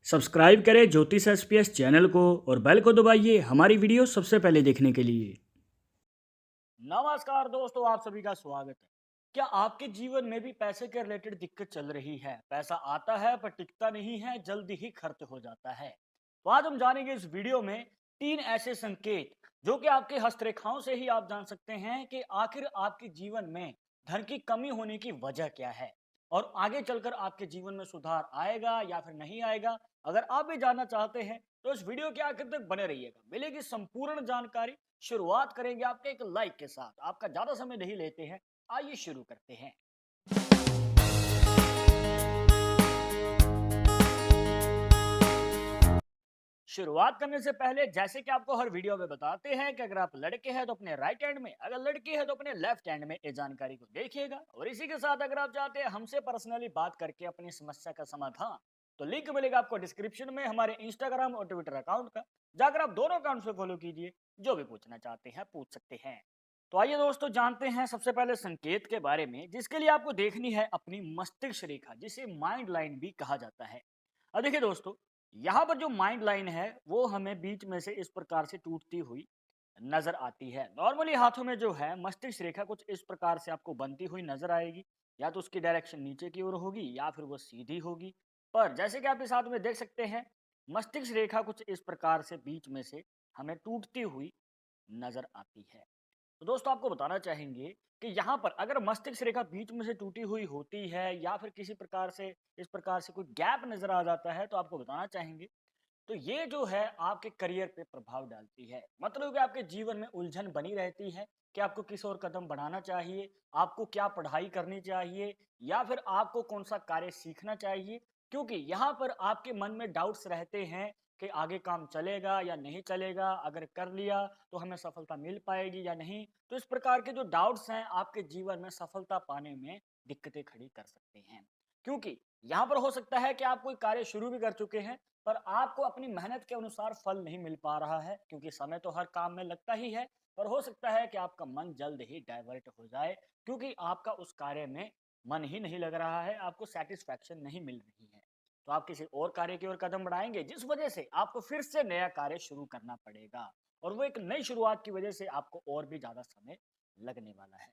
Subscribe करें ज्योतिष SPS channel को और बेल को दबाइए हमारी वीडियो सबसे पहले देखने के लिए। नमस्कार दोस्तों, आप सभी का स्वागत है। क्या आपके जीवन में भी पैसे के रिलेटेड दिक्कत चल रही है? पैसा आता है पर टिकता नहीं है, जल्दी ही खर्च हो जाता है। तो आज हम जानेंगे इस वीडियो में 3 ऐसे संकेत जो कि आपके हस्तरेखाओं से ही आप जान सकते हैं कि आखिर आपके जीवन में धन की कमी होने की वजह क्या है और आगे चलकर आपके जीवन में सुधार आएगा या फिर नहीं आएगा। अगर आप भी जानना चाहते हैं तो इस वीडियो के आखिर तक बने रहिएगा, मिलेगी संपूर्ण जानकारी। शुरुआत करेंगे आपके एक लाइक के साथ। आपका ज्यादा समय नहीं लेते हैं, आइए शुरू करते हैं। शुरुआत करने से पहले जैसे कि आपको हर वीडियो में बताते हैं कि अगर आप लड़के हैं तो अपने राइट हैंड में, अगर लड़की है तो अपने लेफ्ट हैंड में इस जानकारी को देखिएगा। और इसी के साथ अगर आप चाहते हैं हमसे पर्सनली बात करके अपनी समस्या का समाधान, तो लिंक मिलेगा आपको डिस्क्रिप्शन में हमारे इंस्टाग्राम और ट्विटर अकाउंट का। जाकर आप दोनों अकाउंट से फॉलो कीजिए, जो भी पूछना चाहते हैं पूछ सकते हैं। तो आइए दोस्तों जानते हैं सबसे पहले संकेत के बारे में, जिसके लिए आपको देखनी है अपनी मस्तिष्क रेखा, जिसे माइंड लाइन भी कहा जाता है। अब देखिए दोस्तों, यहाँ पर जो माइंड लाइन है वो हमें बीच में से इस प्रकार से टूटती हुई नजर आती है। नॉर्मली हाथों में जो है मस्तिष्क रेखा कुछ इस प्रकार से आपको बनती हुई नजर आएगी। या तो उसकी डायरेक्शन नीचे की ओर होगी या फिर वो सीधी होगी। पर जैसे कि आप इस हाथ में देख सकते हैं, मस्तिष्क रेखा कुछ इस प्रकार से बीच में से हमें टूटती हुई नजर आती है। तो दोस्तों आपको बताना चाहेंगे कि यहाँ पर अगर मस्तिष्क रेखा बीच में से टूटी हुई होती है या फिर किसी प्रकार से इस प्रकार से कोई गैप नजर आ जाता है, तो आपको बताना चाहेंगे तो ये जो है आपके करियर पे प्रभाव डालती है। मतलब कि आपके जीवन में उलझन बनी रहती है कि आपको किस और कदम बढ़ाना चाहिए, आपको क्या पढ़ाई करनी चाहिए या फिर आपको कौन सा कार्य सीखना चाहिए। क्योंकि यहाँ पर आपके मन में डाउट्स रहते हैं कि आगे काम चलेगा या नहीं चलेगा, अगर कर लिया तो हमें सफलता मिल पाएगी या नहीं। तो इस प्रकार के जो डाउट्स हैं आपके जीवन में सफलता पाने में दिक्कतें खड़ी कर सकते हैं। क्योंकि यहाँ पर हो सकता है कि आप कोई कार्य शुरू भी कर चुके हैं पर आपको अपनी मेहनत के अनुसार फल नहीं मिल पा रहा है, क्योंकि समय तो हर काम में लगता ही है। पर हो सकता है कि आपका मन जल्द ही डाइवर्ट हो जाए, क्योंकि आपका उस कार्य में मन ही नहीं लग रहा है, आपको सेटिस्फैक्शन नहीं मिल रही है। तो आप किसी और कार्य की ओर कदम बढ़ाएंगे, जिस वजह से आपको फिर से नया कार्य शुरू करना पड़ेगा। और वो एक नई शुरुआत की वजह से आपको और भी ज्यादा समय लगने वाला है।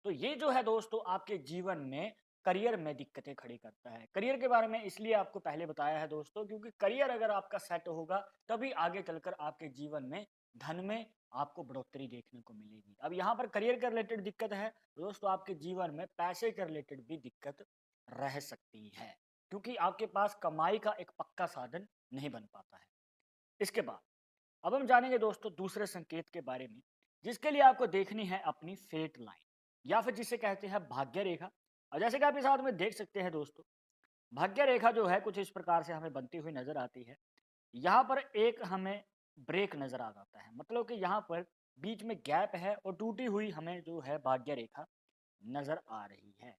तो ये जो है दोस्तों आपके जीवन में करियर में दिक्कतें खड़ी करता है। करियर के बारे में इसलिए आपको पहले बताया है दोस्तों, क्योंकि करियर अगर आपका सेट होगा तभी आगे चलकर आपके जीवन में धन में आपको बढ़ोतरी देखने को मिलेगी। अब यहाँ पर करियर के रिलेटेड दिक्कत है दोस्तों, आपके जीवन में पैसे के रिलेटेड भी दिक्कत रह सकती है, क्योंकि आपके पास कमाई का एक पक्का साधन नहीं बन पाता है। इसके बाद अब हम जानेंगे दोस्तों दूसरे संकेत के बारे में, जिसके लिए आपको देखनी है अपनी फेट लाइन या फिर जिसे कहते हैं भाग्य रेखा। और जैसे कि आप इस हाथ में देख सकते हैं दोस्तों, भाग्य रेखा जो है कुछ इस प्रकार से हमें बनती हुई नजर आती है। यहाँ पर एक हमें ब्रेक नजर आ जाता है, मतलब कि यहाँ पर बीच में गैप है और टूटी हुई हमें जो है भाग्य रेखा नजर आ रही है।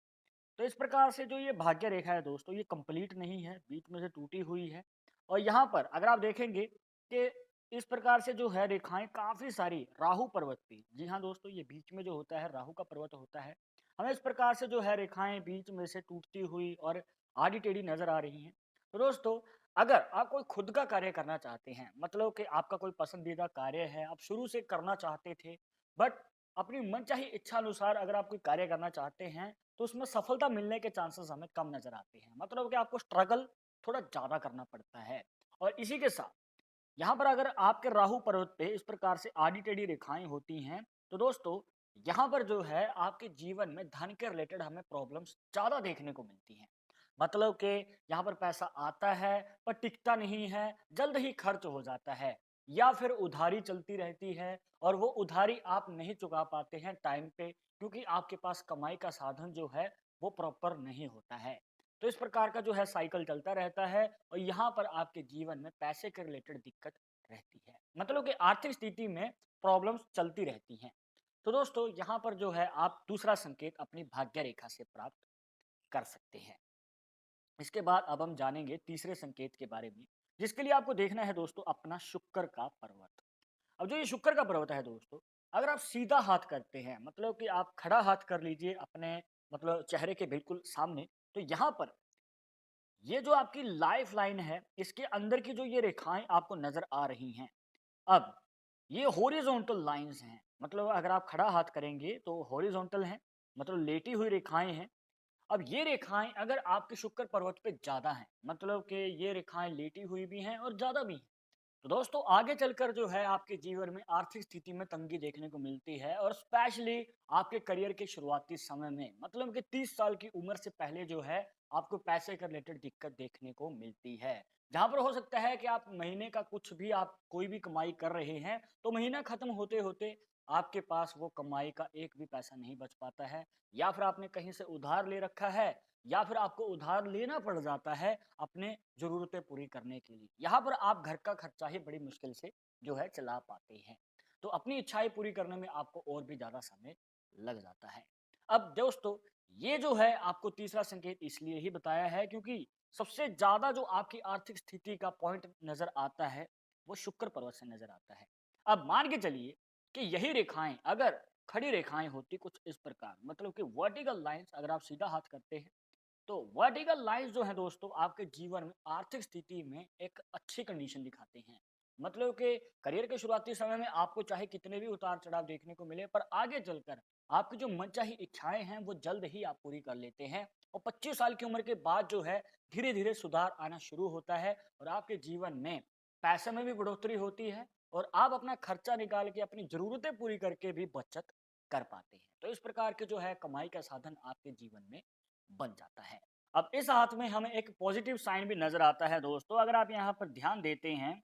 तो इस प्रकार से जो ये भाग्य रेखा है दोस्तों, ये कंप्लीट नहीं है, बीच में से टूटी हुई है। और यहाँ पर अगर आप देखेंगे कि इस प्रकार से जो है रेखाएं काफी सारी राहु पर्वत पे, जी हाँ दोस्तों, ये बीच में जो होता है राहु का पर्वत होता है, हमें इस प्रकार से जो है रेखाएं बीच में से टूटती हुई और आड़ी टेढ़ी नजर आ रही हैं। तो दोस्तों अगर आप कोई खुद का कार्य करना चाहते हैं, मतलब कि आपका कोई पसंदीदा कार्य है, आप शुरू से करना चाहते थे, बट अपनी मनचाही इच्छा अनुसार अगर आप कोई कार्य करना चाहते हैं तो उसमें सफलता मिलने के चांसेस हमें कम नजर आते हैं। मतलब कि आपको स्ट्रगल थोड़ा ज्यादा करना पड़ता है। और इसी के साथ यहाँ पर अगर आपके राहु पर्वत पे इस प्रकार से आड़ी टेढ़ी रेखाएं होती हैं, तो दोस्तों यहाँ पर जो है आपके जीवन में धन के रिलेटेड हमें प्रॉब्लम्स ज्यादा देखने को मिलती हैं। मतलब कि यहाँ पर पैसा आता है पर टिकता नहीं है, जल्द ही खर्च हो जाता है, या फिर उधारी चलती रहती है और वो उधारी आप नहीं चुका पाते हैं टाइम पे, क्योंकि आपके पास कमाई का साधन जो है वो प्रॉपर नहीं होता है। तो इस प्रकार का जो है साइकिल चलता रहता है और यहाँ पर आपके जीवन में पैसे के रिलेटेड दिक्कत रहती है, मतलब कि आर्थिक स्थिति में प्रॉब्लम्स चलती रहती हैं। तो दोस्तों यहाँ पर जो है आप दूसरा संकेत अपनी भाग्य रेखा से प्राप्त कर सकते हैं। इसके बाद अब हम जानेंगे तीसरे संकेत के बारे में, जिसके लिए आपको देखना है दोस्तों अपना शुक्र का पर्वत। अब जो ये शुक्र का पर्वत है दोस्तों, अगर आप सीधा हाथ करते हैं, मतलब कि आप खड़ा हाथ कर लीजिए अपने मतलब चेहरे के बिल्कुल सामने, तो यहाँ पर ये जो आपकी लाइफ लाइन है, इसके अंदर की जो ये रेखाएं आपको नजर आ रही हैं, अब ये हॉरिजॉन्टल लाइंस हैं। मतलब अगर आप खड़ा हाथ करेंगे तो हॉरिजॉन्टल हैं, मतलब लेटी हुई रेखाएं हैं। अब ये रेखाएं अगर आपके शुक्र पर्वत पे ज्यादा हैं, मतलब कि ये रेखाएं लेटी हुई भी हैं और ज्यादा भी हैं, तो दोस्तों आगे चलकर जो है आपके जीवन में आर्थिक स्थिति में तंगी देखने को मिलती है, और स्पेशली आपके करियर के शुरुआती समय में, मतलब कि 30 साल की उम्र से पहले जो है आपको पैसे के रिलेटेड दिक्कत देखने को मिलती है। जहां पर हो सकता है कि आप महीने का कुछ भी, आप कोई भी कमाई कर रहे हैं, तो महीना खत्म होते होते आपके पास वो कमाई का एक भी पैसा नहीं बच पाता है, या फिर आपने कहीं से उधार ले रखा है, या फिर आपको उधार लेना पड़ जाता है अपने ज़रूरतें पूरी करने के लिए। यहाँ पर आप घर का खर्चा ही बड़ी मुश्किल से जो है चला पाते हैं। तो अपनी इच्छाएँ पूरी करने में आपको और भी ज़्यादा समय लग जाता है। अब दोस्तों, ये जो है आपको तीसरा संकेत इसलिए ही बताया है क्योंकि सबसे ज़्यादा जो आपकी आर्थिक स्थिति का पॉइंट नज़र आता है, वो शुक्र पर्वत से नज़र आता है। अब मान के चलिए कि यही रेखाएँ अगर खड़ी रेखाएँ होती कुछ इस प्रकार, मतलब कि वर्टिकल लाइन्स अगर आप सीधा हाथ करते हैं, तो वर्टिकल लाइंस जो है दोस्तों आपके जीवन में आर्थिक स्थिति में एक अच्छी कंडीशन दिखाते हैं। मतलब कि करियर के शुरुआती समय में आपको चाहे कितने भी उतार चढ़ाव देखने को मिले, पर आगे चलकर आपकी जो मनचाही इच्छाएं हैं वो जल्द ही आप पूरी कर लेते हैं, और 25 साल की उम्र के बाद जो है धीरे धीरे सुधार आना शुरू होता है, और आपके जीवन में पैसे में भी बढ़ोतरी होती है, और आप अपना खर्चा निकाल के अपनी जरूरतें पूरी करके भी बचत कर पाते हैं। तो इस प्रकार के जो है कमाई का साधन आपके जीवन में बन जाता है। अब इस हाथ में हमें एक पॉजिटिव साइन भी नज़र आता है दोस्तों, अगर आप यहाँ पर ध्यान देते हैं,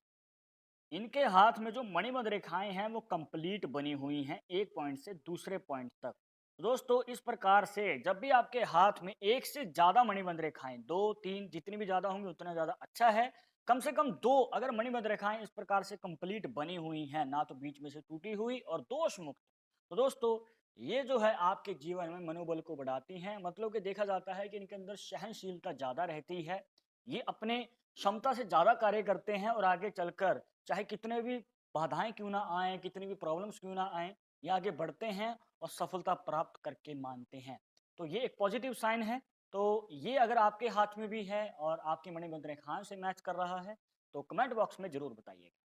इनके हाथ में जो मणिबंध रेखाएँ हैं वो कंप्लीट बनी हुई हैं एक पॉइंट से दूसरे पॉइंट तक। दोस्तों इस प्रकार से जब भी आपके हाथ में एक से ज़्यादा मणिबंध रेखाएँ, 2-3 जितनी भी ज़्यादा होंगी उतना ज़्यादा अच्छा है। कम से कम 2 अगर मणिबंध रेखाएँ इस प्रकार से कंप्लीट बनी हुई हैं, ना तो बीच में से टूटी हुई और दोष मुक्त, तो दोस्तों ये जो है आपके जीवन में मनोबल को बढ़ाती हैं। मतलब कि देखा जाता है कि इनके अंदर सहनशीलता ज़्यादा रहती है। ये अपने क्षमता से ज़्यादा कार्य करते हैं, और आगे चलकर चाहे कितने भी बाधाएँ क्यों ना आएँ, कितनी भी प्रॉब्लम्स क्यों ना आएँ, ये आगे बढ़ते हैं और सफलता प्राप्त करके मानते हैं। तो ये एक पॉजिटिव साइन है। तो ये अगर आपके हाथ में भी है और आपकी मणिबंध रेखाओं से मैच कर रहा है, तो कमेंट बॉक्स में ज़रूर बताइएगा।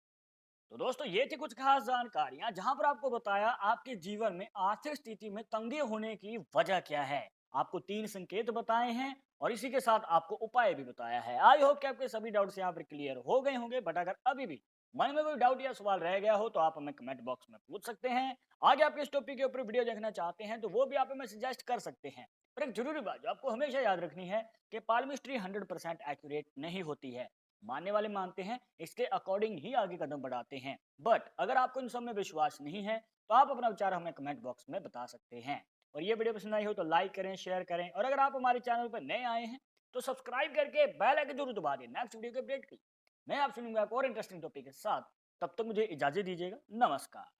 तो दोस्तों ये थी कुछ खास जानकारियां जहां पर आपको बताया आपके जीवन में आर्थिक स्थिति में तंगी होने की वजह क्या है। आपको 3 संकेत बताए हैं और इसी के साथ आपको उपाय भी बताया है। आई होप कि आपके सभी डाउट्स यहाँ पर क्लियर हो गए होंगे, बट अगर अभी भी मन में कोई डाउट या सवाल रह गया हो तो आप हमें कमेंट बॉक्स में पूछ सकते हैं। आगे आप इस टॉपिक के ऊपर वीडियो देखना चाहते हैं तो वो भी आप हमें सजेस्ट कर सकते हैं। पर एक जरूरी बात जो आपको हमेशा याद रखनी है कि पाल्मिस्ट्री 100% एक्यूरेट नहीं होती है। मानने वाले मानते हैं, इसके अकॉर्डिंग ही आगे कदम बढ़ाते हैं। बट अगर आपको इन सब में विश्वास नहीं है तो आप अपना विचार हमें कमेंट बॉक्स में बता सकते हैं। और ये वीडियो पसंद आई हो तो लाइक करें, शेयर करें, और अगर आप हमारे चैनल पर नए आए हैं तो सब्सक्राइब करके बेल आइकन जरूर दबा दें नेक्स्ट वीडियो के अपडेट की। मैं आप सुनूंगा एक और इंटरेस्टिंग टॉपिक के साथ। तब तक मुझे इजाजत दीजिएगा। नमस्कार।